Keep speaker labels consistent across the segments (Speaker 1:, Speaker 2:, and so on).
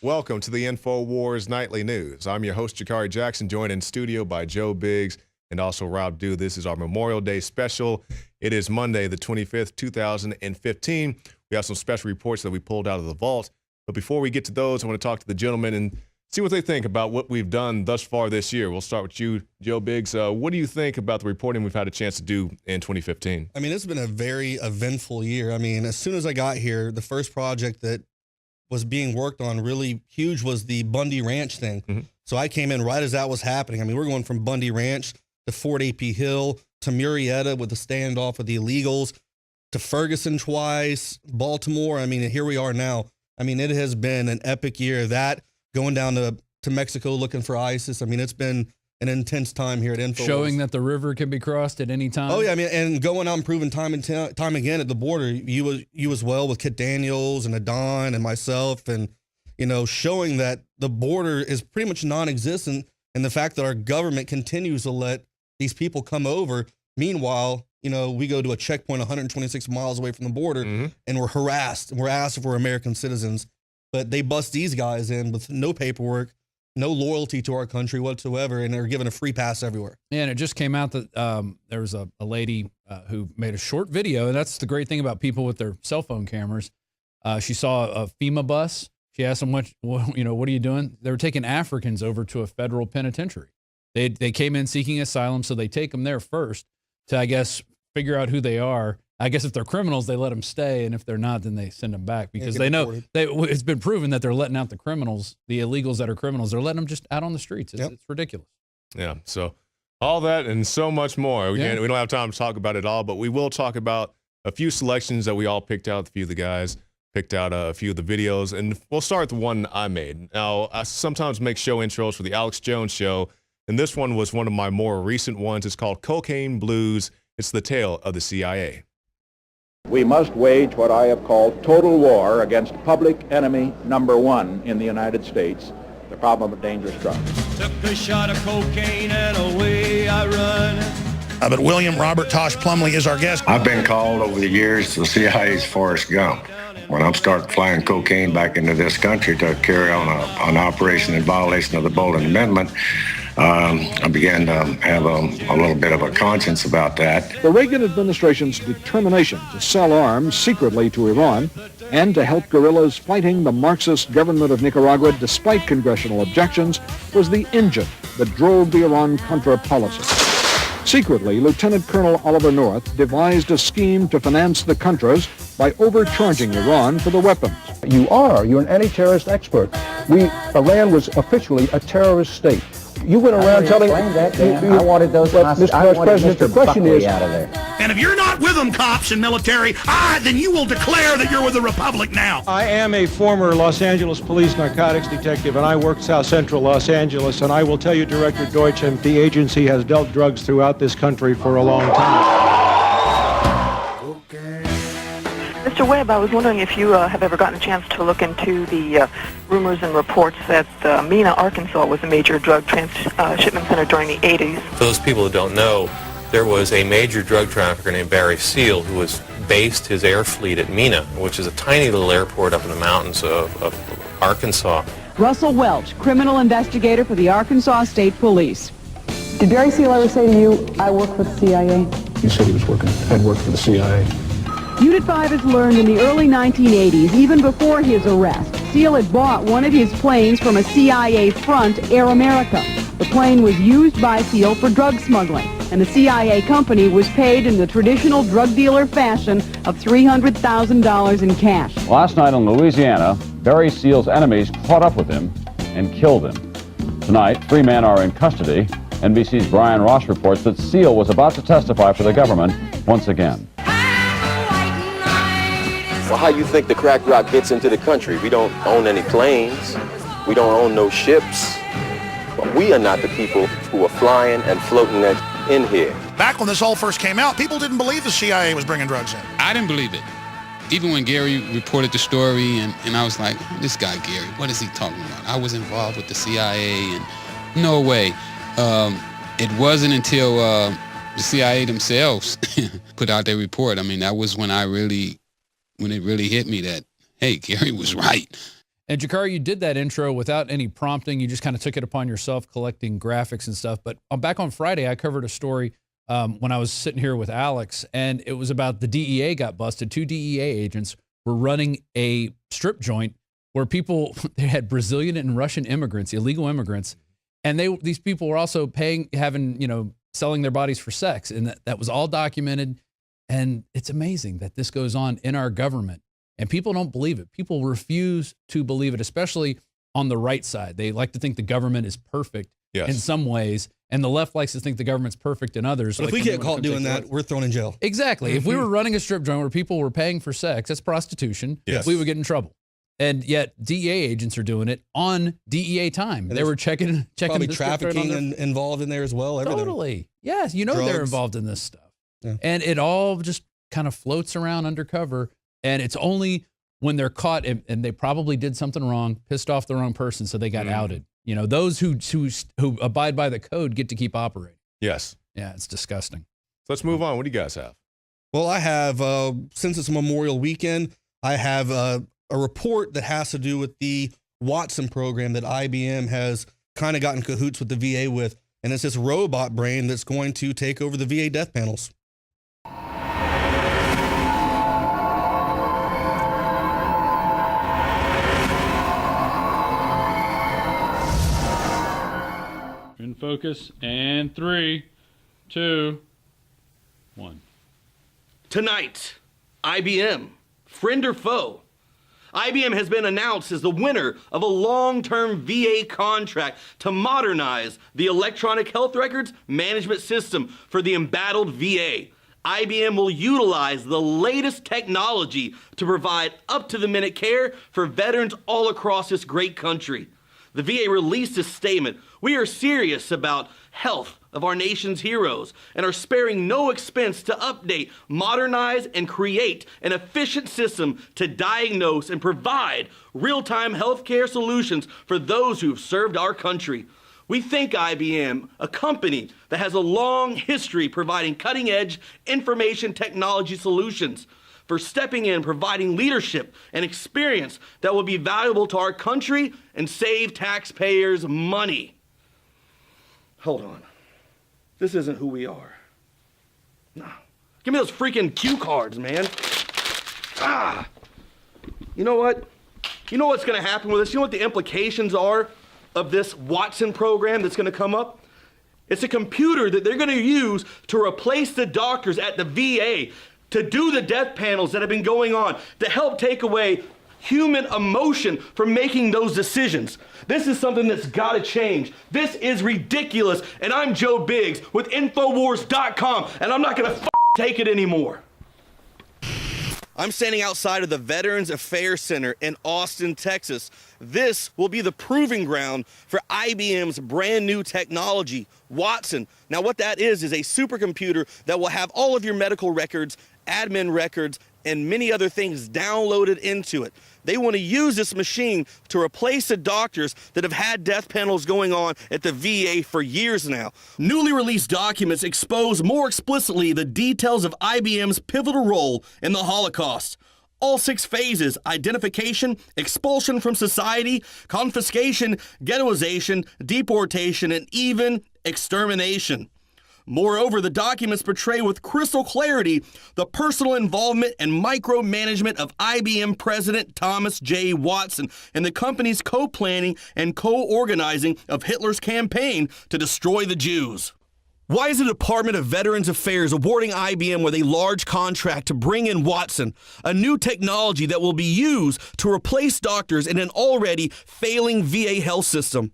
Speaker 1: Welcome to the INFOWARS Nightly News. I'm your host, Jakari Jackson, joined in studio by Joe Biggs and also Rob Dew. This is our Memorial Day special. It is Monday, the 25th, 2015. We have some special reports that we pulled out of the vault. But before we get to those, I want to talk to the gentlemen and see what they think about what we've done thus far this year. We'll start with you, Joe Biggs. What do you think about the reporting we've had a chance to do in 2015?
Speaker 2: I mean, it's been a very eventful year. I mean, as soon as I got here, the first project that was being worked on really huge was the Bundy Ranch thing.
Speaker 1: Mm-hmm.
Speaker 2: So I came in right as that was happening. I mean, we're going from Bundy Ranch to Fort A.P. Hill to Murrieta with the standoff with the illegals to Ferguson twice, Baltimore. I mean, and here we are now. I mean, it has been an epic year. That going down to Mexico looking for ISIS. I mean, it's been an intense time here at INFOWARS.
Speaker 3: Showing that the river can be crossed at any time.
Speaker 2: Oh, yeah. I mean, and going out and proving time and time again at the border, you as well with Kit Daniels and Adon and myself, and, you know, showing that the border is pretty much non-existent, and the fact that our government continues to let these people come over. Meanwhile, you know, we go to a checkpoint 126 miles away from the border, and we're harassed, and we're asked if we're American citizens. But they bust these guys in with no paperwork, no loyalty to our country whatsoever, and they're given a free pass everywhere.
Speaker 3: Yeah, and it just came out that there was a lady who made a short video, and that's the great thing about people with their cell phone cameras. She saw a FEMA bus. She asked them, what are you doing? They were taking Africans over to a federal penitentiary. They came in seeking asylum, so they take them there first to, I guess, figure out who they are. I guess if they're criminals, they let them stay, and if they're not, then they send them back because they know it's been proven that they're letting out the criminals, the illegals that are criminals. They're letting them just out on the streets. It's ridiculous.
Speaker 1: Yeah, so all that and so much more. We don't have time to talk about it all, but we will talk about a few selections that we all picked out. A few of the guys picked out a few of the videos, and we'll start with the one I made. Now, I sometimes make show intros for the Alex Jones Show, and this one was one of my more recent ones. It's called Cocaine Blues. It's the tale of the CIA.
Speaker 4: We must wage what I have called total war against public enemy number one in the United States, the problem of dangerous drugs.
Speaker 5: Took a shot of cocaine and away I run.
Speaker 6: But William Robert Tosh Plumley is our guest.
Speaker 7: I've been called over the years the CIA's Forrest Gump. When I'm starting flying cocaine back into this country to carry on an operation in violation of the Bolton Amendment, I began to have a little bit of a conscience about that.
Speaker 8: The Reagan administration's determination to sell arms secretly to Iran and to help guerrillas fighting the Marxist government of Nicaragua despite congressional objections was the engine that drove the Iran-Contra policy. Secretly, Lieutenant Colonel Oliver North devised a scheme to finance the Contras by overcharging Iran for the weapons.
Speaker 9: You're an anti-terrorist expert. Iran was officially a terrorist state. You went around telling
Speaker 10: that. I wanted those.
Speaker 9: Mr. Vice President, the question is,
Speaker 10: out of there.
Speaker 6: And if you're not with them, cops and military, then you will declare that you're with the Republic now.
Speaker 11: I am a former Los Angeles police narcotics detective, and I worked South Central Los Angeles, and I will tell you, Director Deutsch, the agency has dealt drugs throughout this country for a long time.
Speaker 12: Mr. Webb, I was wondering if you have ever gotten a chance to look into the rumors and reports that Mena, Arkansas was a major drug transshipment center during the 80s.
Speaker 13: For those people who don't know, there was a major drug trafficker named Barry Seal who was based his air fleet at Mena, which is a tiny little airport up in the mountains of Arkansas.
Speaker 14: Russell Welch, criminal investigator for the Arkansas State Police.
Speaker 15: Did Barry Seal ever say to you, I work for the CIA?
Speaker 9: He said he had worked for the CIA.
Speaker 14: Unit 5 has learned in the early 1980s, even before his arrest, Seal had bought one of his planes from a CIA front, Air America. The plane was used by Seal for drug smuggling, and the CIA company was paid in the traditional drug dealer fashion of $300,000 in cash.
Speaker 16: Last night in Louisiana, Barry Seal's enemies caught up with him and killed him. Tonight, 3 men are in custody. NBC's Brian Ross reports that Seal was about to testify for the government once again.
Speaker 17: Well, how you think the crack rock gets into the country? We don't own any planes. We don't own no ships. But we are not the people who are flying and floating in here.
Speaker 6: Back when this all first came out, people didn't believe the CIA was bringing drugs in.
Speaker 18: I didn't believe it. Even when Gary reported the story, and I was like, this guy Gary, what is he talking about? I was involved with the CIA, and no way. It wasn't until the CIA themselves put out their report. I mean, that was when it really hit me that, hey, Gary was right.
Speaker 3: And Jakari, you did that intro without any prompting. You just kind of took it upon yourself, collecting graphics and stuff. But back on Friday, I covered a story when I was sitting here with Alex, and it was about the DEA got busted. 2 DEA agents were running a strip joint where people, they had Brazilian and Russian immigrants, illegal immigrants, and these people were also selling their bodies for sex, and that was all documented. And it's amazing that this goes on in our government. And people don't believe it. People refuse to believe it, especially on the right side. They like to think the government is perfect in some ways, and the left likes to think the government's perfect in others.
Speaker 2: But if we get caught doing that, we're thrown in jail.
Speaker 3: Exactly. If we were running a strip joint where people were paying for sex, that's prostitution, we would get in trouble. And yet DEA agents are doing it on DEA time. And they were checking
Speaker 2: probably trafficking involved in there as well. Everything.
Speaker 3: Totally. Yes,
Speaker 2: Drugs.
Speaker 3: They're involved in this stuff. Yeah. And it all just kind of floats around undercover. And it's only when they're caught and they probably did something wrong, pissed off the wrong person, so they got outed. Those who abide by the code get to keep operating.
Speaker 1: Yes.
Speaker 3: Yeah, it's disgusting.
Speaker 1: So let's move on. What do you guys have?
Speaker 2: Well, I have, since it's Memorial Weekend, I have a report that has to do with the Watson program that IBM has kind of gotten cahoots with the VA with. And it's this robot brain that's going to take over the VA death panels.
Speaker 10: In focus, and 3, 2, 1.
Speaker 19: Tonight, IBM, friend or foe? IBM has been announced as the winner of a long-term VA contract to modernize the electronic health records management system for the embattled VA. IBM will utilize the latest technology to provide up-to-the-minute care for veterans all across this great country. The VA released a statement. We are serious about health of our nation's heroes and are sparing no expense to update, modernize, and create an efficient system to diagnose and provide real-time healthcare solutions for those who've served our country. We thank IBM, a company that has a long history providing cutting-edge information technology solutions, for stepping in, providing leadership and experience that will be valuable to our country and save taxpayers money. Hold on. This isn't who we are. No. Give me those freaking cue cards, man. You know what? You know what's going to happen with this? You know what the implications are of this Watson program that's going to come up? It's a computer that they're going to use to replace the doctors at the VA to do the death panels that have been going on, to help take away human emotion from making those decisions. This is something that's got to change. This is ridiculous, and I'm Joe Biggs with INFOWARS.com, and I'm not going to take it anymore. I'm standing outside of the Veterans Affairs Center in Austin, Texas. This will be the proving ground for IBM's brand new technology, Watson. Now, what that is a supercomputer that will have all of your medical records, admin records, and many other things downloaded into it. They want to use this machine to replace the doctors that have had death panels going on at the VA for years now. Newly released documents expose more explicitly the details of IBM's pivotal role in the Holocaust. All 6 phases: identification, expulsion from society, confiscation, ghettoization, deportation, and even extermination. Moreover, the documents portray with crystal clarity the personal involvement and micromanagement of IBM President Thomas J. Watson and the company's co-planning and co-organizing of Hitler's campaign to destroy the Jews. Why is the Department of Veterans Affairs awarding IBM with a large contract to bring in Watson, a new technology that will be used to replace doctors in an already failing VA health system?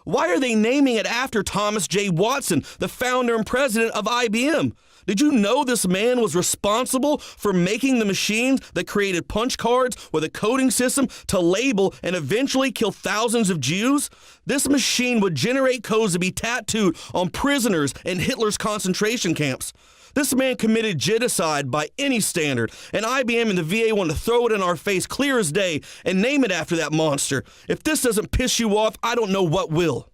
Speaker 19: Why are they naming it after Thomas J. Watson, the founder and president of IBM? Did you know this man was responsible for making the machines that created punch cards with a coding system to label and eventually kill thousands of Jews? This machine would generate codes to be tattooed on prisoners in Hitler's concentration camps. This man committed genocide by any standard, and IBM and the VA want to throw it in our face clear as day and name it after that monster. If this doesn't piss you off, I don't know what will.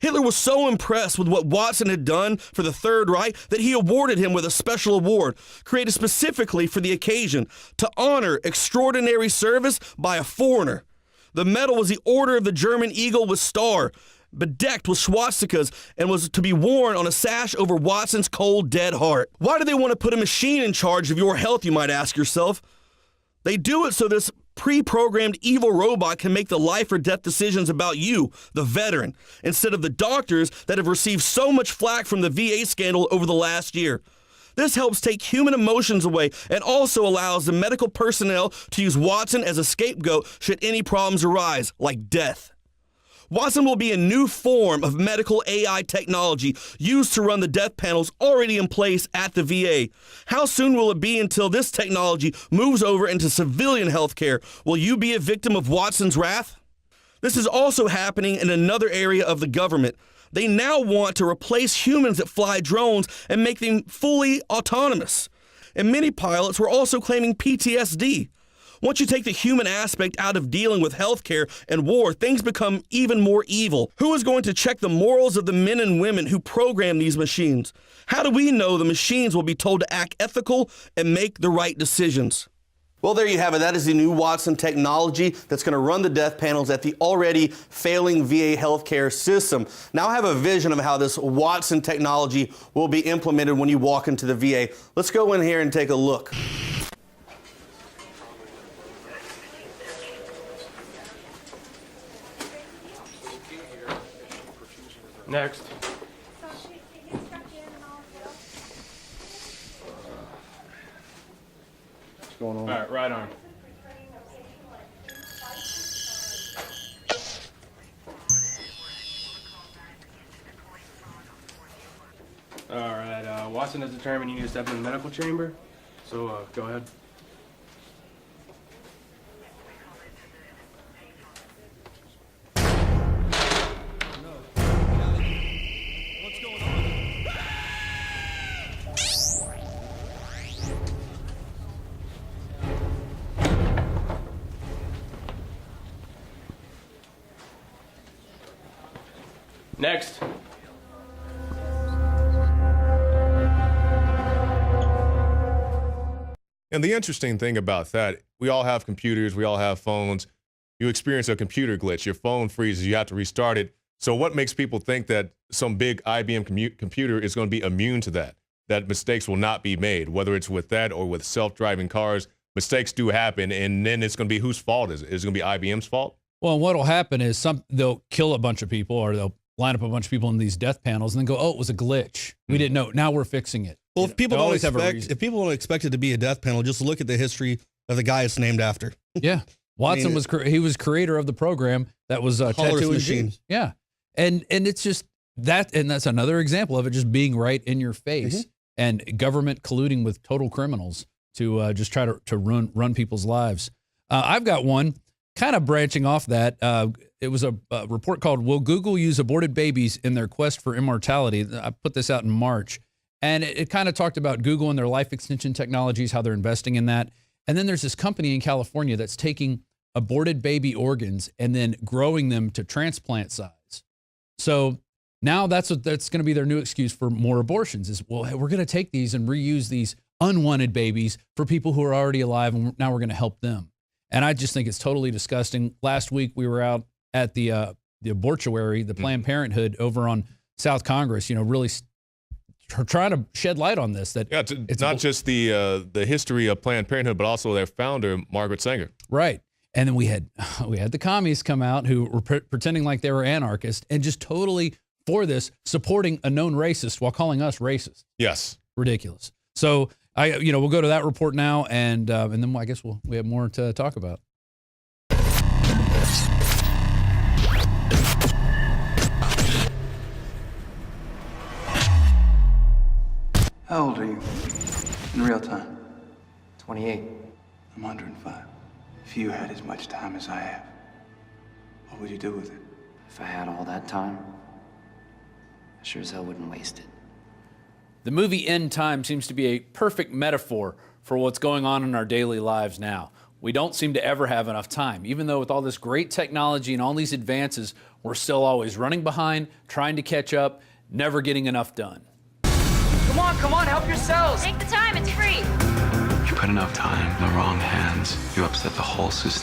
Speaker 19: Hitler was so impressed with what Watson had done for the Third Reich that he awarded him with a special award, created specifically for the occasion, to honor extraordinary service by a foreigner. The medal was the Order of the German Eagle with Star, bedecked with swastikas, and was to be worn on a sash over Watson's cold, dead heart. Why do they want to put a machine in charge of your health, you might ask yourself? They do it so this pre-programmed evil robot can make the life or death decisions about you, the veteran, instead of the doctors that have received so much flack from the VA scandal over the last year. This helps take human emotions away and also allows the medical personnel to use Watson as a scapegoat should any problems arise, like death. Watson will be a new form of medical AI technology used to run the death panels already in place at the VA. How soon will it be until this technology moves over into civilian healthcare? Will you be a victim of Watson's wrath? This is also happening in another area of the government. They now want to replace humans that fly drones and make them fully autonomous. And many pilots were also claiming PTSD. Once you take the human aspect out of dealing with healthcare and war, things become even more evil. Who is going to check the morals of the men and women who program these machines? How do we know the machines will be told to act ethical and make the right decisions? Well, there you have it. That is the new Watson technology that's going to run the death panels at the already failing VA healthcare system. Now I have a vision of how this Watson technology will be implemented when you walk into the VA. Let's go in here and take a look.
Speaker 20: Next.
Speaker 19: What's going on?
Speaker 20: All right, right arm. All right, Watson has determined you need to step in the medical chamber, so go ahead. Next.
Speaker 1: And the interesting thing about that, we all have computers, we all have phones. You experience a computer glitch, your phone freezes, you have to restart it. So what makes people think that some big IBM computer is going to be immune to that? That mistakes will not be made, whether it's with that or with self-driving cars. Mistakes do happen, and then it's going to be whose fault is it? Is it going to be IBM's fault?
Speaker 3: Well, what'll happen is they'll kill a bunch of people, or they'll line up a bunch of people in these death panels and then go, oh, it was a glitch. We didn't know. Now we're fixing it.
Speaker 2: Well, if people don't expect it to be a death panel, just look at the history of the guy it's named after.
Speaker 3: Yeah. Watson was creator of the program that was tattoo machine. Yeah. And it's just that, and that's another example of it just being right in your face and government colluding with total criminals to just try to run people's lives. I've got one kind of branching off that. It was a report called "Will Google Use Aborted Babies in Their Quest for Immortality?" I put this out in March, and it kind of talked about Google and their life extension technologies, how they're investing in that. And then there's this company in California that's taking aborted baby organs and then growing them to transplant size. So now that's going to be their new excuse for more abortions is, well, we're going to take these and reuse these unwanted babies for people who are already alive, and now we're going to help them. And I just think it's totally disgusting. Last week we were out at the abortuary, the Planned Parenthood over on South Congress, really trying to shed light on this. That
Speaker 1: it's not just the history of Planned Parenthood, but also their founder, Margaret Sanger.
Speaker 3: Right. And then we had the commies come out who were pretending like they were anarchists and just totally for this supporting a known racist while calling us racist.
Speaker 1: Yes.
Speaker 3: Ridiculous. So we'll go to that report now, and then I guess we have more to talk about.
Speaker 21: How old are you in real time? 28. I'm 105. If you had as much time as I have, what would you do with it?
Speaker 22: If I had all that time, I sure as hell wouldn't waste it.
Speaker 3: The movie End Time seems to be a perfect metaphor for what's going on in our daily lives now. We don't seem to ever have enough time. Even though with all this great technology and all these advances, we're still always running behind, trying to catch up, never getting enough done.
Speaker 23: Come on, help yourselves. Take the time, it's free.
Speaker 21: You put enough time in the wrong hands, you upset the whole system.